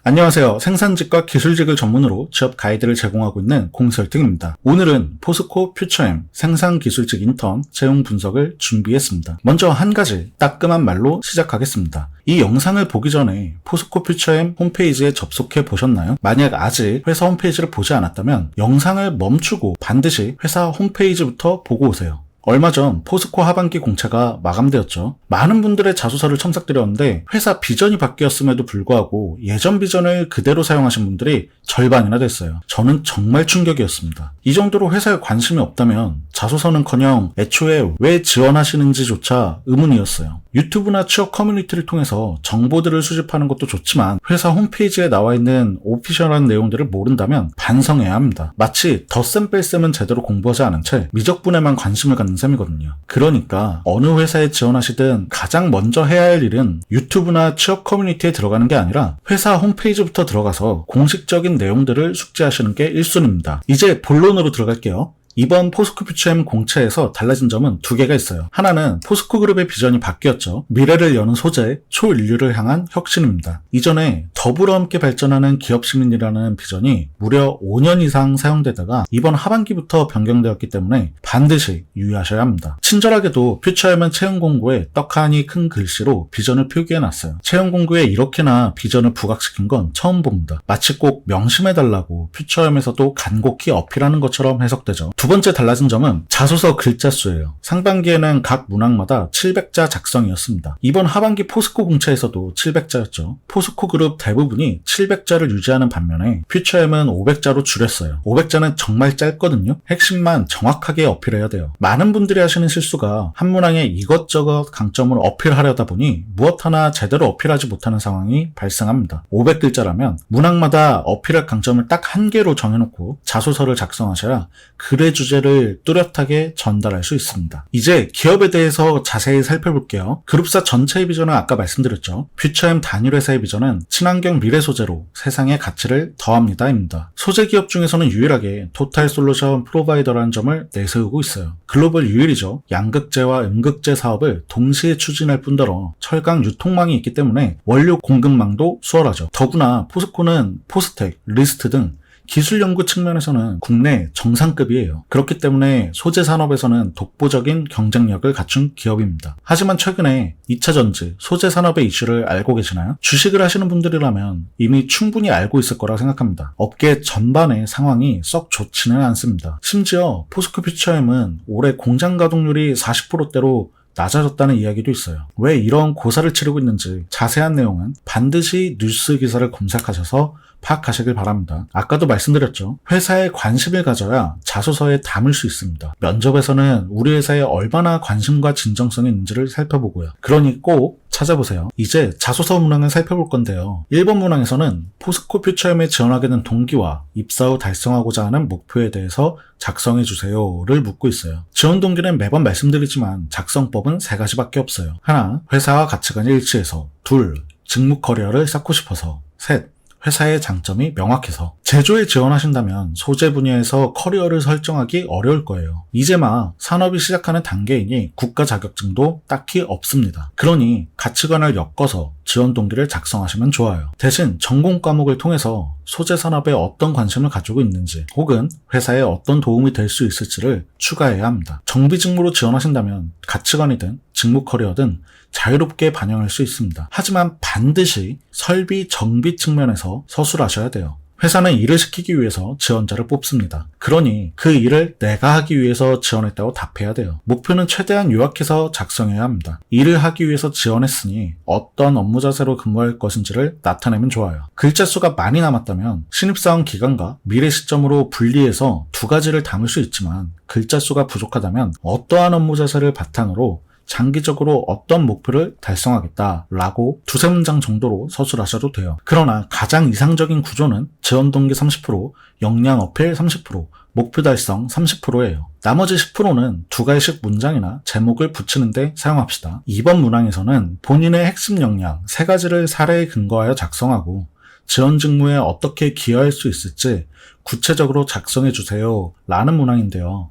안녕하세요. 생산직과 기술직을 전문으로 취업 가이드를 제공하고 있는 공설팅입니다. 오늘은 포스코 퓨처엠 생산기술직 인턴 채용 분석을 준비했습니다. 먼저 한 가지 따끔한 말로 시작하겠습니다. 이 영상을 보기 전에 포스코 퓨처엠 홈페이지에 접속해 보셨나요? 만약 아직 회사 홈페이지를 보지 않았다면 영상을 멈추고 반드시 회사 홈페이지부터 보고 오세요. 얼마 전 포스코 하반기 공채가 마감되었죠. 많은 분들의 자소서를 첨삭드렸는데 회사 비전이 바뀌었음에도 불구하고 예전 비전을 그대로 사용하신 분들이 절반이나 됐어요. 저는 정말 충격이었습니다. 이 정도로 회사에 관심이 없다면 자소서는커녕 애초에 왜 지원하시는지조차 의문이었어요. 유튜브나 취업 커뮤니티를 통해서 정보들을 수집하는 것도 좋지만 회사 홈페이지에 나와 있는 오피셜한 내용들을 모른다면 반성해야 합니다. 마치 덧셈 뺄셈은 제대로 공부하지 않은 채 미적분에만 관심을 갖는 셈이거든요. 그러니까 어느 회사에 지원하시든 가장 먼저 해야 할 일은 유튜브나 취업 커뮤니티에 들어가는 게 아니라 회사 홈페이지부터 들어가서 공식적인 내용들을 숙지하시는 게 1순위입니다. 이제 본론으로 들어갈게요. 이번 포스코 퓨처엠 공채에서 달라진 점은 두 개가 있어요. 하나는 포스코 그룹의 비전이 바뀌었죠. 미래를 여는 소재, 초인류를 향한 혁신입니다. 이전에 더불어 함께 발전하는 기업시민이라는 비전이 무려 5년 이상 사용되다가 이번 하반기부터 변경되었기 때문에 반드시 유의하셔야 합니다. 친절하게도 퓨처엠은 채용 공고에 떡하니 큰 글씨로 비전을 표기해놨어요. 채용 공고에 이렇게나 비전을 부각시킨 건 처음 봅니다. 마치 꼭 명심해달라고 퓨처엠에서도 간곡히 어필하는 것처럼 해석되죠. 두 번째 달라진 점은 자소서 글자 수예요. 상반기에는 각 문항마다 700자 작성이었습니다. 이번 하반기 포스코 공채에서도 700자였죠. 포스코 그룹 대부분이 700자를 유지하는 반면에 퓨처엠은 500자로 줄였어요. 500자는 정말 짧거든요. 핵심만 정확하게 어필해야 돼요. 많은 분들이 하시는 실수가 한 문항에 이것저것 강점을 어필하려다 보니 무엇 하나 제대로 어필하지 못하는 상황이 발생합니다. 500글자라면 문항마다 어필할 강점을 딱 한 개로 정해놓고 자소서를 작성하셔야 글의 주제를 뚜렷하게 전달할 수 있습니다. 이제 기업에 대해서 자세히 살펴볼게요. 그룹사 전체의 비전은 아까 말씀드렸죠. 퓨처엠 단일 회사의 비전은 친환경 미래 소재로 세상의 가치를 더합니다입니다. 소재 기업 중에서는 유일하게 토탈 솔루션 프로바이더라는 점을 내세우고 있어요. 글로벌 유일이죠. 양극재와 음극재 사업을 동시에 추진할 뿐더러 철강 유통망이 있기 때문에 원료 공급망도 수월하죠. 더구나 포스코는 포스텍, 리스트 등 기술 연구 측면에서는 국내 정상급이에요. 그렇기 때문에 소재 산업에서는 독보적인 경쟁력을 갖춘 기업입니다. 하지만 최근에 2차 전지, 소재 산업의 이슈를 알고 계시나요? 주식을 하시는 분들이라면 이미 충분히 알고 있을 거라 생각합니다. 업계 전반의 상황이 썩 좋지는 않습니다. 심지어 포스코 퓨처엠은 올해 공장 가동률이 40%대로 낮아졌다는 이야기도 있어요. 왜 이런 고사를 치르고 있는지 자세한 내용은 반드시 뉴스 기사를 검색하셔서 파악하시길 바랍니다. 아까도 말씀드렸죠. 회사에 관심을 가져야 자소서에 담을 수 있습니다. 면접에서는 우리 회사에 얼마나 관심과 진정성이 있는지를 살펴보고요. 그러니 꼭 찾아보세요. 이제 자소서 문항을 살펴볼 건데요. 1번 문항에서는 포스코 퓨처엠에 지원하게 된 동기와 입사 후 달성하고자 하는 목표에 대해서 작성해주세요를 묻고 있어요. 지원 동기는 매번 말씀드리지만 작성법은 3가지밖에 없어요. 하나, 회사와 가치관이 일치해서. 둘, 직무 커리어를 쌓고 싶어서. 셋, 회사의 장점이 명확해서. 제조에 지원하신다면 소재 분야에서 커리어를 설정하기 어려울 거예요. 이제 막 산업이 시작하는 단계이니 국가 자격증도 딱히 없습니다. 그러니 가치관을 엮어서 지원 동기를 작성하시면 좋아요. 대신 전공 과목을 통해서 소재 산업에 어떤 관심을 가지고 있는지 혹은 회사에 어떤 도움이 될 수 있을지를 추가해야 합니다. 정비 직무로 지원하신다면 가치관이든 직무 커리어든 자유롭게 반영할 수 있습니다. 하지만 반드시 설비 정비 측면에서 서술하셔야 돼요. 회사는 일을 시키기 위해서 지원자를 뽑습니다. 그러니 그 일을 내가 하기 위해서 지원했다고 답해야 돼요. 목표는 최대한 요약해서 작성해야 합니다. 일을 하기 위해서 지원했으니 어떤 업무 자세로 근무할 것인지를 나타내면 좋아요. 글자 수가 많이 남았다면 신입사원 기간과 미래 시점으로 분리해서 2가지를 담을 수 있지만 글자 수가 부족하다면 어떠한 업무 자세를 바탕으로 장기적으로 어떤 목표를 달성하겠다라고 2-3문장 정도로 서술하셔도 돼요. 그러나 가장 이상적인 구조는 지원 동기 30%, 역량 어필 30%, 목표 달성 30%예요. 나머지 10%는 2가지씩 문장이나 제목을 붙이는 데 사용합시다. 2번 문항에서는 본인의 핵심 역량 3가지를 사례에 근거하여 작성하고 지원 직무에 어떻게 기여할 수 있을지 구체적으로 작성해주세요 라는 문항인데요.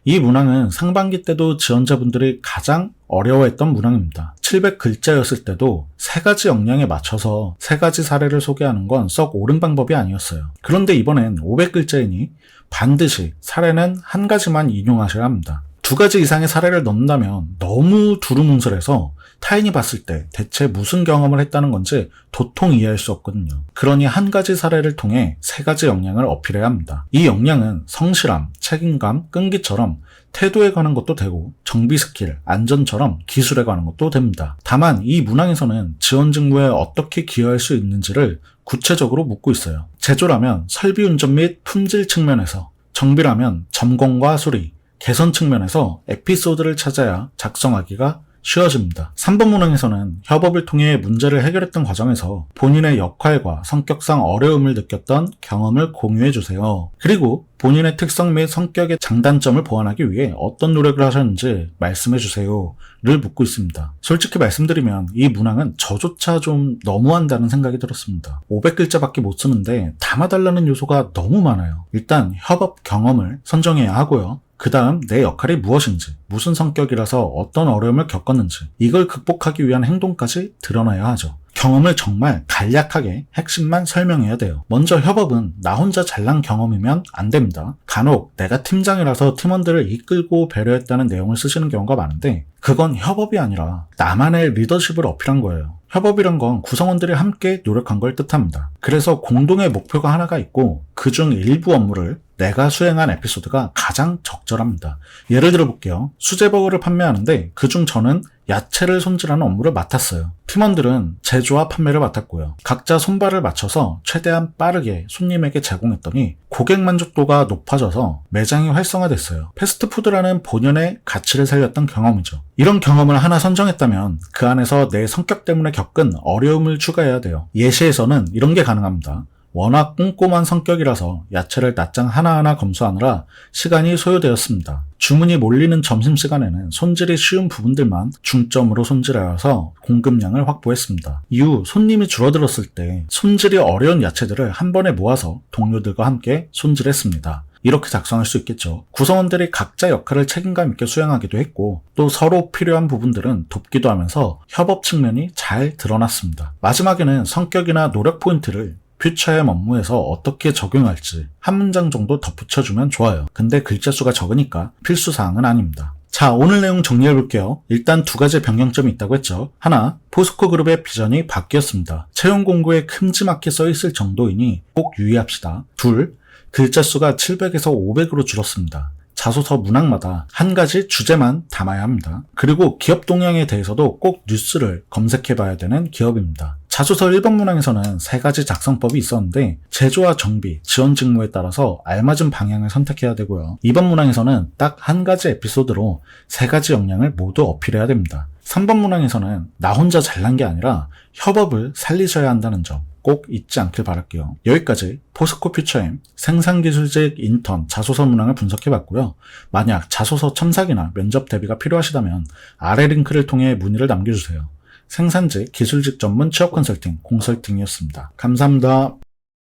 이 문항은 상반기 때도 지원자분들이 가장 어려워했던 문항입니다. 700글자였을 때도 3가지 역량에 맞춰서 3가지 사례를 소개하는 건 썩 옳은 방법이 아니었어요. 그런데 이번엔 500글자이니 반드시 사례는 1가지만 인용하셔야 합니다. 2가지 이상의 사례를 넣는다면 너무 두루뭉술해서 타인이 봤을 때 대체 무슨 경험을 했다는 건지 도통 이해할 수 없거든요. 그러니 1가지 사례를 통해 3가지 역량을 어필해야 합니다. 이 역량은 성실함, 책임감, 끈기처럼 태도에 관한 것도 되고 정비 스킬, 안전처럼 기술에 관한 것도 됩니다. 다만 이 문항에서는 지원 직무에 어떻게 기여할 수 있는지를 구체적으로 묻고 있어요. 제조라면 설비 운전 및 품질 측면에서, 정비라면 점검과 수리, 개선 측면에서 에피소드를 찾아야 작성하기가 쉬워집니다. 3번 문항에서는 협업을 통해 문제를 해결했던 과정에서 본인의 역할과 성격상 어려움을 느꼈던 경험을 공유해주세요. 그리고 본인의 특성 및 성격의 장단점을 보완하기 위해 어떤 노력을 하셨는지 말씀해주세요 를 묻고 있습니다. 솔직히 말씀드리면 이 문항은 저조차 좀 너무한다는 생각이 들었습니다. 500글자밖에 못 쓰는데 담아달라는 요소가 너무 많아요. 일단 협업 경험을 선정해야 하고요. 그 다음 내 역할이 무엇인지, 무슨 성격이라서 어떤 어려움을 겪었는지, 이걸 극복하기 위한 행동까지 드러나야 하죠. 경험을 정말 간략하게 핵심만 설명해야 돼요. 먼저 협업은 나 혼자 잘난 경험이면 안 됩니다. 간혹 내가 팀장이라서 팀원들을 이끌고 배려했다는 내용을 쓰시는 경우가 많은데 그건 협업이 아니라 나만의 리더십을 어필한 거예요. 협업이란 건 구성원들이 함께 노력한 걸 뜻합니다. 그래서 공동의 목표가 하나가 있고 그중 일부 업무를 내가 수행한 에피소드가 가장 적절합니다. 예를 들어 볼게요. 수제버거를 판매하는데 그중 저는 야채를 손질하는 업무를 맡았어요. 팀원들은 제조와 판매를 맡았고요. 각자 손발을 맞춰서 최대한 빠르게 손님에게 제공했더니 고객 만족도가 높아져서 매장이 활성화됐어요. 패스트푸드라는 본연의 가치를 살렸던 경험이죠. 이런 경험을 하나 선정했다면 그 안에서 내 성격 때문에 겪은 어려움을 추가해야 돼요. 예시에서는 이런 게 가능합니다. 워낙 꼼꼼한 성격이라서 야채를 낱장 하나하나 검수하느라 시간이 소요되었습니다. 주문이 몰리는 점심시간에는 손질이 쉬운 부분들만 중점으로 손질하여서 공급량을 확보했습니다. 이후 손님이 줄어들었을 때 손질이 어려운 야채들을 한 번에 모아서 동료들과 함께 손질했습니다. 이렇게 작성할 수 있겠죠. 구성원들이 각자 역할을 책임감 있게 수행하기도 했고 또 서로 필요한 부분들은 돕기도 하면서 협업 측면이 잘 드러났습니다. 마지막에는 성격이나 노력 포인트를 퓨처엠 업무에서 어떻게 적용할지 한 문장 정도 덧붙여주면 좋아요. 근데 글자 수가 적으니까 필수사항은 아닙니다. 자, 오늘 내용 정리해볼게요. 일단 2가지 변경점이 있다고 했죠. 하나, 포스코 그룹의 비전이 바뀌었습니다. 채용 공고에 큼지막히 써있을 정도이니 꼭 유의합시다. 둘, 글자 수가 700에서 500으로 줄었습니다. 자소서 문항마다 1가지 주제만 담아야 합니다. 그리고 기업 동향에 대해서도 꼭 뉴스를 검색해봐야 되는 기업입니다. 자소서 1번 문항에서는 3가지 작성법이 있었는데 제조와 정비, 지원 직무에 따라서 알맞은 방향을 선택해야 되고요. 2번 문항에서는 딱 1가지 에피소드로 3가지 역량을 모두 어필해야 됩니다. 3번 문항에서는 나 혼자 잘난 게 아니라 협업을 살리셔야 한다는 점 꼭 잊지 않길 바랄게요. 여기까지 포스코 퓨처엠 생산기술직 인턴 자소서 문항을 분석해봤고요. 만약 자소서 첨삭이나 면접 대비가 필요하시다면 아래 링크를 통해 문의를 남겨주세요. 생산직 기술직 전문 취업 컨설팅 공설팅이었습니다. 감사합니다.